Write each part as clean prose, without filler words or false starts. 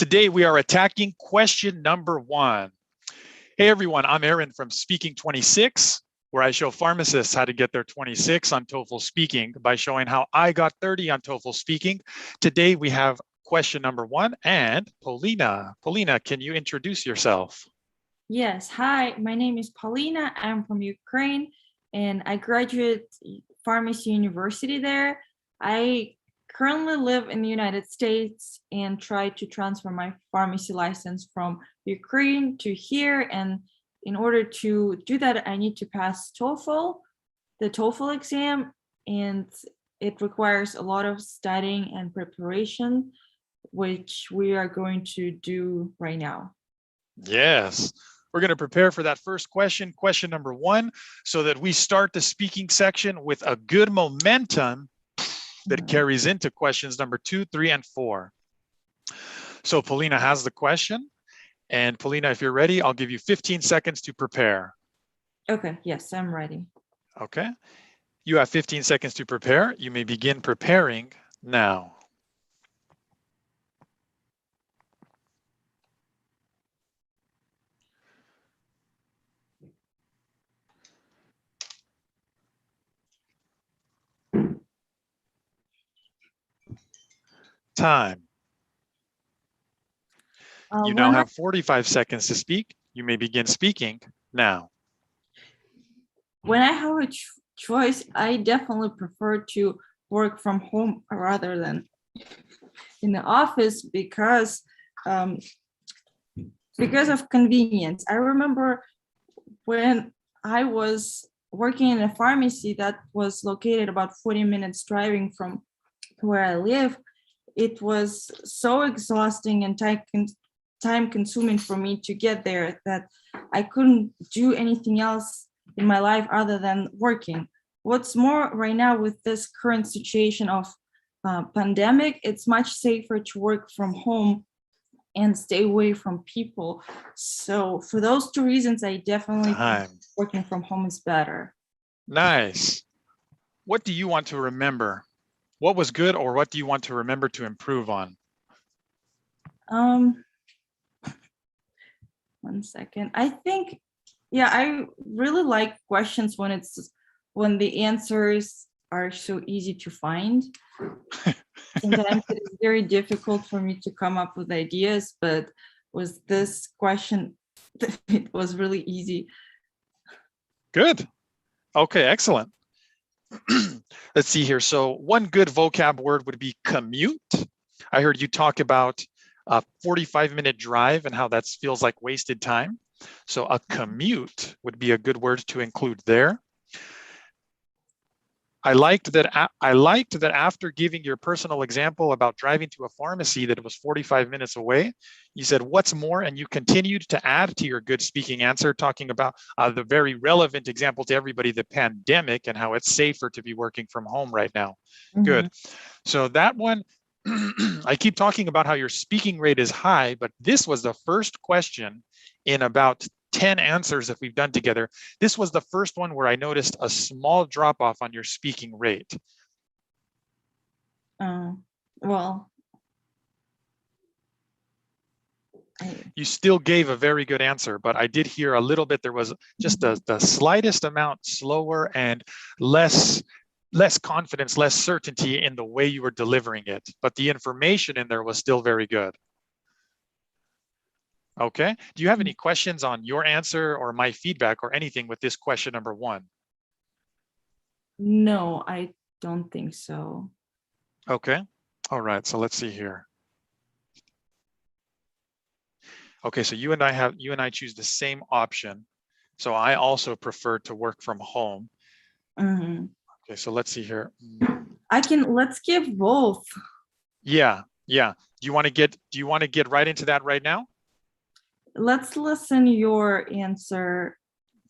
Today we are attacking question number 1. Hey everyone, I'm Aaron from Speaking 26, where I show pharmacists how to get their 26 on TOEFL Speaking by showing how I got 30 on TOEFL Speaking. Today we have question number 1 and Paulina. Paulina, can you introduce yourself? Yes, hi, my name is Paulina. I'm from Ukraine and I graduated pharmacy university there. I currently live in the United States and try to transfer my pharmacy license from Ukraine to here. And in order to do that, I need to pass TOEFL, the TOEFL exam, and it requires a lot of studying and preparation, which we are going to do right now. Yes, we're going to prepare for that first question, question number 1, so that we start the speaking section with a good momentum that carries into questions number 2, 3, and 4. So Paulina has the question. And Paulina, if you're ready, I'll give you 15 seconds to prepare. Okay, yes, I'm ready. Okay, you have 15 seconds to prepare. You may begin preparing now. Time. You now have 45 seconds to speak. You may begin speaking now. When I have a choice, I definitely prefer to work from home rather than in the office because of convenience. I remember when I was working in a pharmacy that was located about 40 minutes driving from where I live, it was so exhausting and time consuming for me to get there that I couldn't do anything else in my life other than working. What's more, right now with this current situation of pandemic, it's much safer to work from home and stay away from people. So for those 2 reasons, I definitely think working from home is better. Nice. What do you want to remember? What was good, or what do you want to remember to improve on? 1 second. I think, yeah, I really like questions when the answers are so easy to find. Sometimes it is very difficult for me to come up with ideas, but with this question, it was really easy. Good. Okay, excellent. Let's see here. So one good vocab word would be commute. I heard you talk about a 45-minute drive and how that feels like wasted time. So a commute would be a good word to include there. I liked that after giving your personal example about driving to a pharmacy that was 45 minutes away, you said, what's more? And you continued to add to your good speaking answer, talking about the very relevant example to everybody, the pandemic, and how it's safer to be working from home right now. Mm-hmm. Good. So that one, I keep talking about how your speaking rate is high, but this was the first question in about 10 answers that we've done together. This was the first one where I noticed a small drop off on your speaking rate. Well, you still gave a very good answer, but I did hear a little bit, there was just the slightest amount slower and less confidence, less certainty in the way you were delivering it, but the information in there was still very good. Okay, do you have any questions on your answer or my feedback or anything with this question number 1? No, I don't think so. Okay, all right, so let's see here. Okay, so you and I choose the same option. So I also prefer to work from home. Mm-hmm. Okay, so let's see here. Let's give both. Yeah. Do you want to get right into that right now? Let's listen your answer.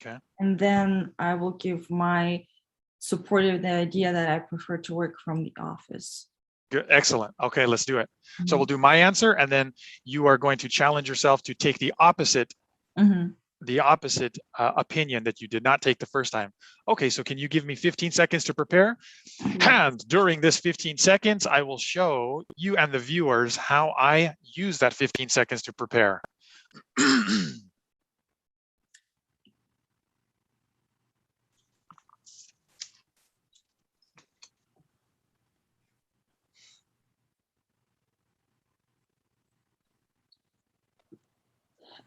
Okay. And then I will give my support of the idea that I prefer to work from the office. Good. Excellent. Okay, let's do it. So we'll do my answer, and then you are going to challenge yourself to take the opposite opinion that you did not take the first time. Okay, so can you give me 15 seconds to prepare? Yeah. And during this 15 seconds, I will show you and the viewers how I use that 15 seconds to prepare.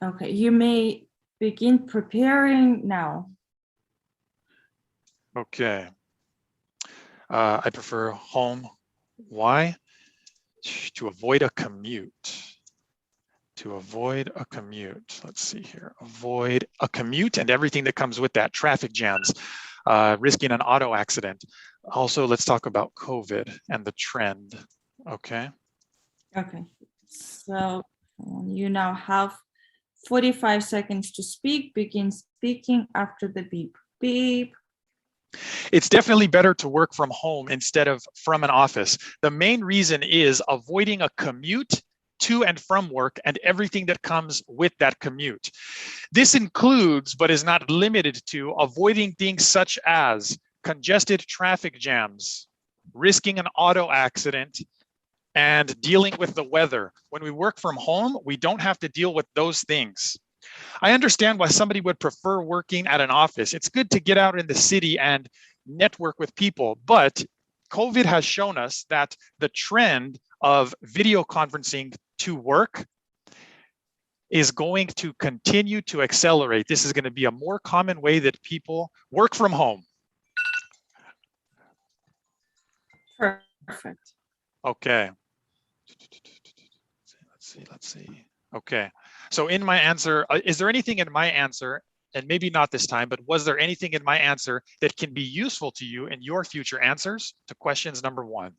Okay, you may begin preparing now. Okay. I prefer home. Why? To avoid a commute. To avoid a commute. Let's see here. Avoid a commute and everything that comes with that. Traffic jams, risking an auto accident. Also, let's talk about COVID and the trend. Okay. Okay, so you now have 45 seconds to speak. Begin speaking after the beep. Beep. It's definitely better to work from home instead of from an office. The main reason is avoiding a commute to and from work and everything that comes with that commute. This includes, but is not limited to, avoiding things such as congested traffic jams, risking an auto accident, and dealing with the weather. When we work from home, we don't have to deal with those things. I understand why somebody would prefer working at an office. It's good to get out in the city and network with people, but COVID has shown us that the trend of video conferencing to work is going to continue to accelerate. This is going to be a more common way that people work from home. Perfect. Okay. Let's see. Okay. So in my answer, is there anything in my answer, and maybe not this time, but was there anything in my answer that can be useful to you in your future answers to questions number 1?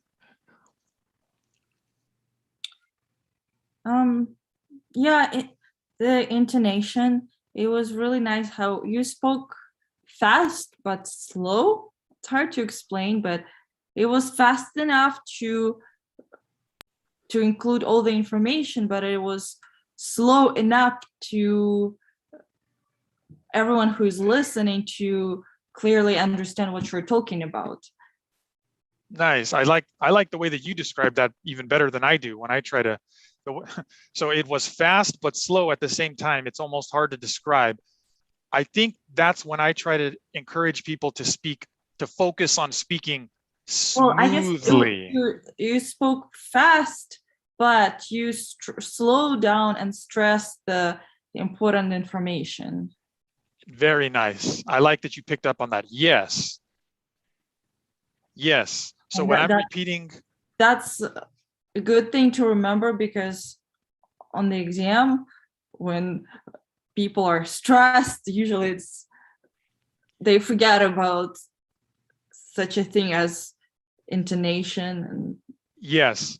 Yeah, the intonation, it was really nice how you spoke fast but slow. It's hard to explain, but it was fast enough to include all the information, but it was slow enough to everyone who's listening to clearly understand what you're talking about. Nice. I like the way that you described that even better than I do when I try to. So it was fast but slow at the same time. It's almost hard to describe. I think that's when I try to encourage people to speak, to focus on speaking Well, I guess smoothly. you spoke fast, but you slow down and stress the important information. Very nice. I like that you picked up on that. Yes. Yes. So And when I'm repeating. that's a good thing to remember, because on the exam, when people are stressed, usually they forget about such a thing as intonation. And Yes.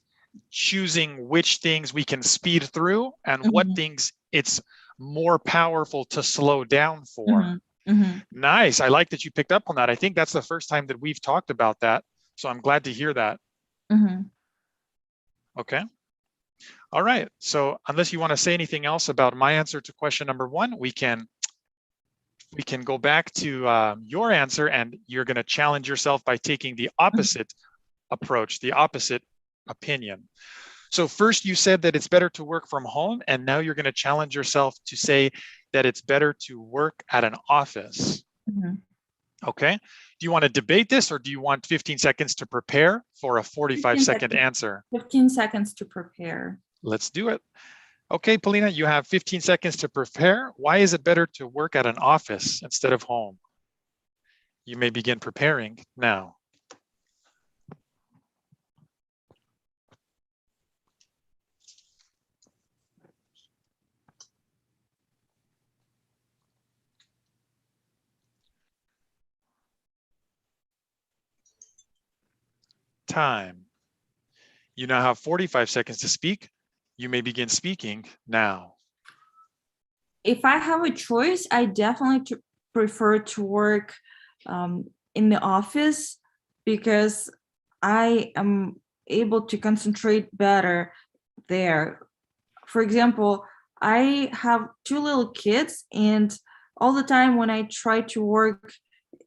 Choosing which things we can speed through and what things it's more powerful to slow down for. Nice. I like that you picked up on that. I think that's the first time that we've talked about that. So I'm glad to hear that. Okay. All right. So unless you want to say anything else about my answer to question number 1, we can go back to your answer, and you're going to challenge yourself by taking the opposite approach, the opposite opinion. So first you said that it's better to work from home, and now you're going to challenge yourself to say that it's better to work at an office. Okay. Do you want to debate this, or do you want 15 seconds to prepare for a 45-second answer? 15 seconds to prepare. Let's do it. Okay, Polina, you have 15 seconds to prepare. Why is it better to work at an office instead of home? You may begin preparing now. Time. You now have 45 seconds to speak. You may begin speaking now. If I have a choice, I definitely prefer to work in the office, because I am able to concentrate better there. For example, I have two little kids, and all the time when I try to work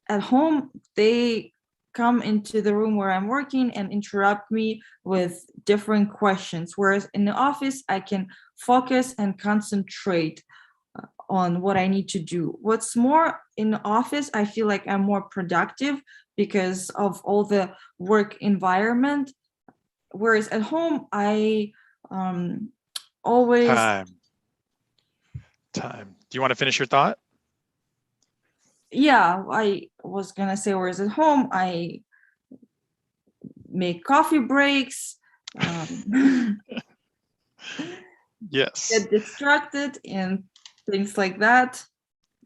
at home, they come into the room where I'm working and interrupt me with different questions. Whereas in the office, I can focus and concentrate on what I need to do. What's more, in the office, I feel like I'm more productive because of all the work environment. Whereas at home, I always, Time. Do you want to finish your thought? yeah, I was gonna say, whereas at home, I make coffee breaks, Yes. get distracted and things like that,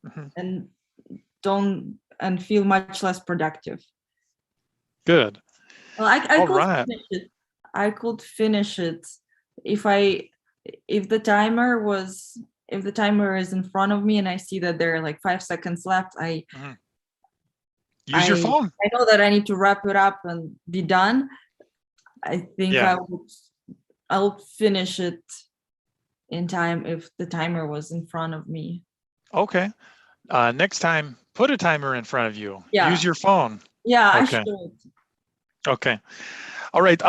Mhm. and don't and feel much less productive. Good. Well, I All could right. finish it. I could finish it if I if the timer was if the timer is in front of me and I see that there are like 5 seconds left. Mhm. Use your I phone. I know that I need to wrap it up and be done. I think Yeah. I'll finish it in time if the timer was in front of me. Okay. Next time, put a timer in front of you. Use Yeah, your phone. yeah, I Okay. should. Okay. All right.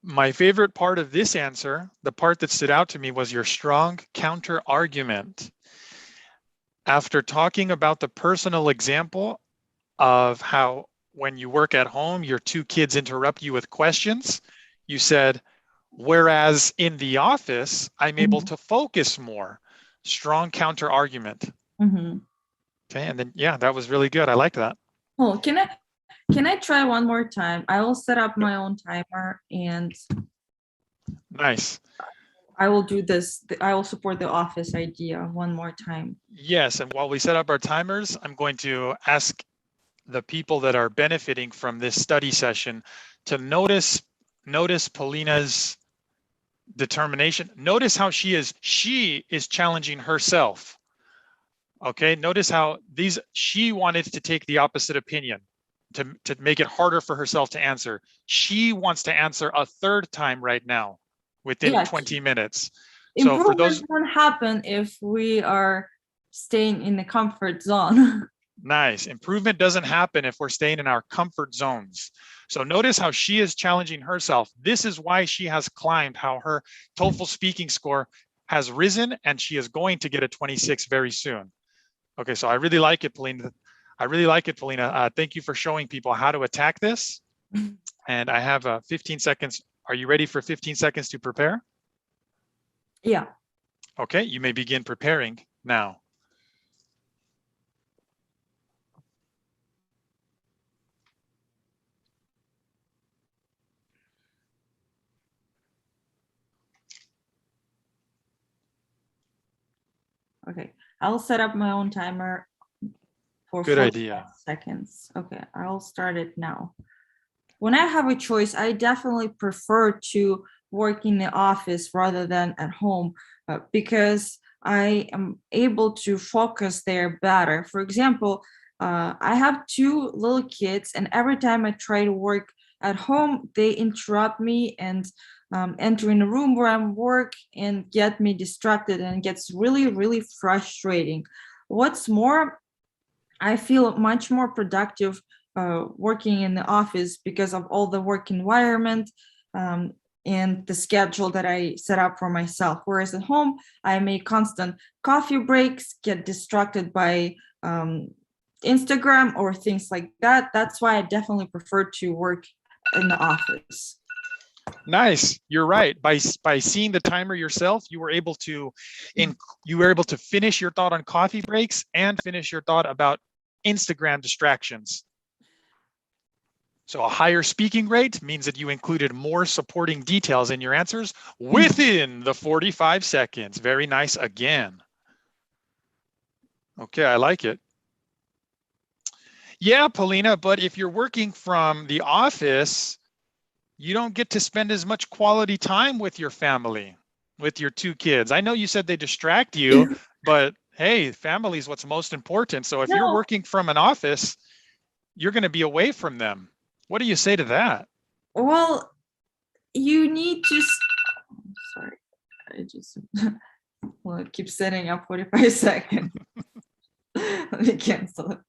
My favorite part of this answer, the part that stood out to me, was your strong counter argument. After talking about the personal example of how when you work at home, your two kids interrupt you with questions, you said, whereas in the office, I'm able Mhm, to focus more. Strong counter argument. mhm. Okay. And then, yeah, that was really good. I like that. Oh, can I try one more time? I will set up my own timer and Nice. I will do this. I will support the office idea one more time. Yes. And while we set up our timers, I'm going to ask the people that are benefiting from this study session to notice Polina's determination. Notice how she is challenging herself. Okay, notice how she wanted to take the opposite opinion to make it harder for herself to answer. She wants to answer a third time right now within Yeah, 20 minutes. So for improvement those, won't happen if we are staying in the comfort zone. nice. Improvement doesn't happen if we're staying in our comfort zones. So notice how she is challenging herself. This is why she has climbed, how her TOEFL speaking score has risen, and she is going to get a 26 very soon. Okay, so I really like it, Polina. I really like it, Polina. Thank you for showing people how to attack this. And I have 15 seconds. Are you ready for 15 seconds to prepare? Yeah. Okay, you may begin preparing now. Okay. I'll set up my own timer for Good 45 idea. seconds. Okay, I'll start it now. When I have a choice, I definitely prefer to work in the office rather than at home because I am able to focus there better. For example, I have two little kids, and every time I try to work at home, they interrupt me and enter in a room where I'm work and get me distracted, and it gets really, really frustrating. What's more, I feel much more productive working in the office because of all the work environment um, and the schedule that I set up for myself. Whereas at home, I make constant coffee breaks, get distracted by Instagram or things like that. That's why I definitely prefer to work in the office. Nice. You're right. By seeing the timer yourself, you were able to finish your thought on coffee breaks and finish your thought about Instagram distractions. So a higher speaking rate means that you included more supporting details in your answers within the 45 seconds. Very nice again. Okay, I like it. Yeah, Polina, but if you're working from the office, you don't get to spend as much quality time with your family, with your two kids. I know you said they distract you, but hey, family is what's most important. So if you're No, working from an office, you're going to be away from them. What do you say to that? well, you need to. Sorry, I just Well, it keeps setting up 45 seconds. Let me cancel it.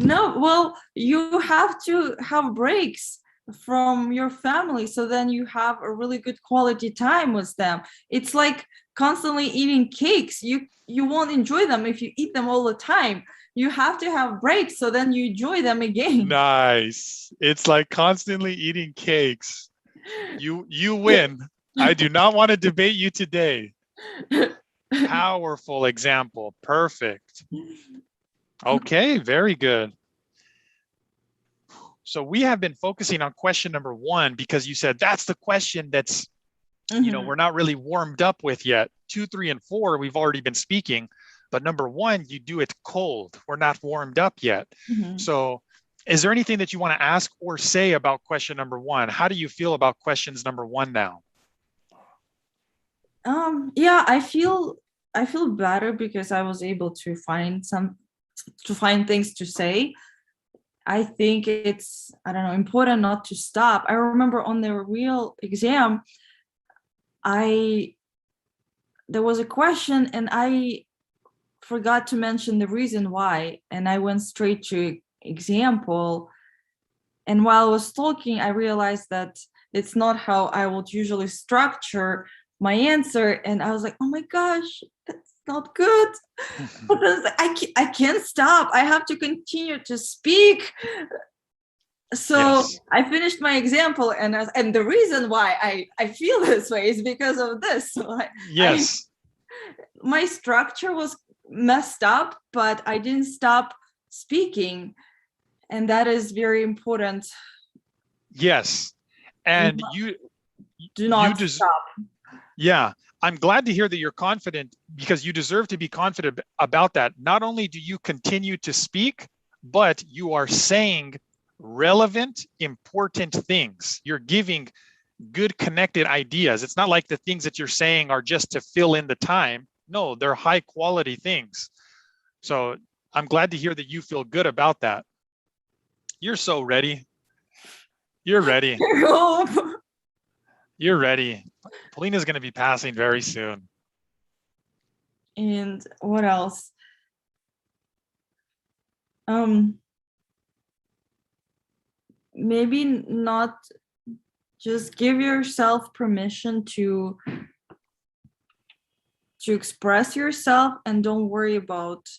No, well, you have to have breaks from your family, so then you have a really good quality time with them. It's like constantly eating cakes. You won't enjoy them if you eat them all the time. You have to have breaks, so then you enjoy them again. Nice. It's like constantly eating cakes. You win. I do not want to debate you today. Powerful example. Perfect. Okay, very good. So we have been focusing on question number 1 because you said that's the question that's, we're not really warmed up with yet. 2, 3, and 4, we've already been speaking, but number 1, you do it cold. We're not warmed up yet. So is there anything that you want to ask or say about question number 1? How do you feel about questions number 1 now? Yeah, I feel better because I was able to find things to say. I think it's, I don't know, important not to stop. I remember on the real exam, there was a question and I forgot to mention the reason why, and I went straight to example. And while I was talking, I realized that it's not how I would usually structure my answer. And I was like, oh my gosh, that's not good. Because I can't stop. I have to continue to speak. So yes. I finished my example, and the reason why I feel this way is because of this. So yes. My structure was messed up, but I didn't stop speaking. And that is very important. Yes. And do not stop. Yeah. I'm glad to hear that you're confident, because you deserve to be confident about that. Not only do you continue to speak, but you are saying relevant, important things. You're giving good connected ideas. It's not like the things that you're saying are just to fill in the time. No, they're high quality things. So I'm glad to hear that you feel good about that. You're so ready. You're ready. You're ready. Polina's going to be passing very soon. And what else? Maybe not, just give yourself permission to express yourself, and don't worry about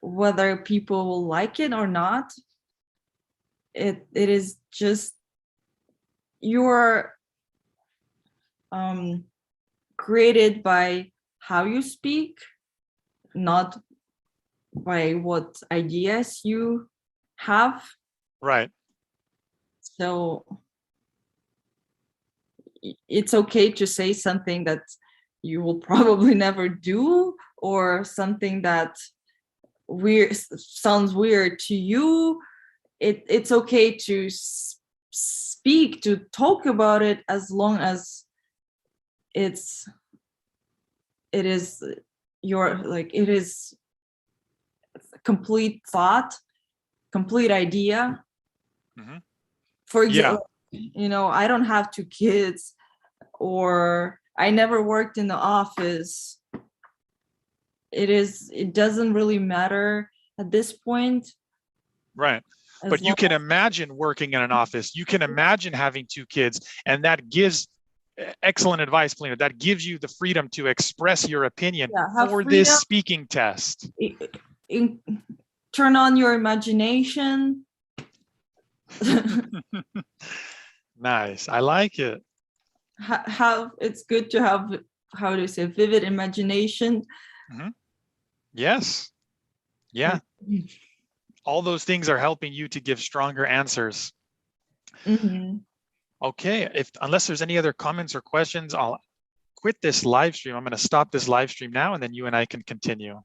whether people will like it or not. It is just, you're created by how you speak, not by what ideas you have. Right. So it's okay to say something that you will probably never do, or something that sounds weird to you. It's okay to speak, to talk about it, as long as it is it is complete thought, complete idea. For example, I don't have 2 kids, or I never worked in the office. It doesn't really matter at this point. Right. But you can imagine working in an office. You can imagine having 2 kids, and that gives excellent advice, Polina. That gives you the freedom to express your opinion for this speaking test. Turn on your imagination. Nice. I like it. It's good to have, how do you say, vivid imagination. Yes. Yeah. All those things are helping you to give stronger answers. Okay. Unless there's any other comments or questions, I'll quit this live stream. I'm going to stop this live stream now, and then you and I can continue.